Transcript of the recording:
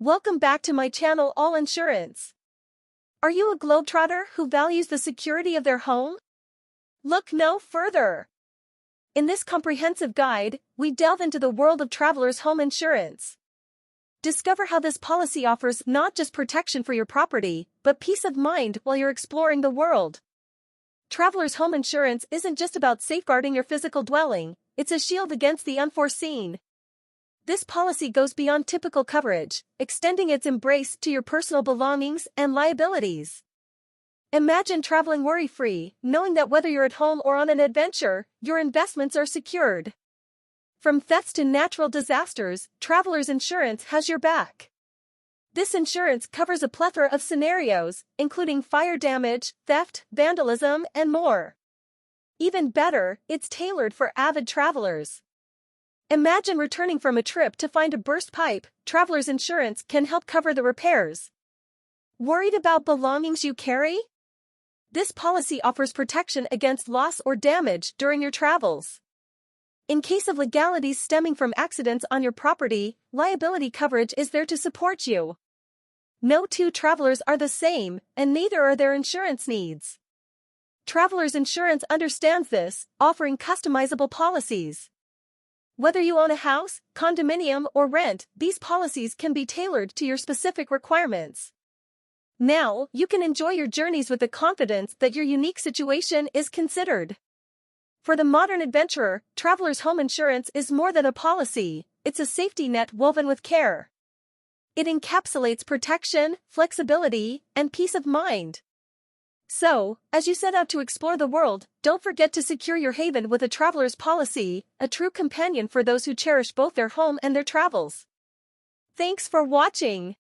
Welcome back to my channel All Insurance. Are you a globetrotter who values the security of their home? Look no further. In this comprehensive guide, we delve into the world of travelers' home insurance. Discover how this policy offers not just protection for your property, but peace of mind while you're exploring the world. Travelers' home insurance isn't just about safeguarding your physical dwelling, it's a shield against the unforeseen. This policy goes beyond typical coverage, extending its embrace to your personal belongings and liabilities. Imagine traveling worry-free, knowing that whether you're at home or on an adventure, your investments are secured. From thefts to natural disasters, Travelers Insurance has your back. This insurance covers a plethora of scenarios, including fire damage, theft, vandalism, and more. Even better, it's tailored for avid travelers. Imagine returning from a trip to find a burst pipe. Travelers Insurance can help cover the repairs. Worried about belongings you carry? This policy offers protection against loss or damage during your travels. In case of legalities stemming from accidents on your property, liability coverage is there to support you. No two travelers are the same, and neither are their insurance needs. Travelers Insurance understands this, offering customizable policies. Whether you own a house, condominium, or rent, these policies can be tailored to your specific requirements. Now, you can enjoy your journeys with the confidence that your unique situation is considered. For the modern adventurer, Travelers Home Insurance is more than a policy, it's a safety net woven with care. It encapsulates protection, flexibility, and peace of mind. So, as you set out to explore the world, don't forget to secure your haven with a traveler's policy, a true companion for those who cherish both their home and their travels. Thanks for watching.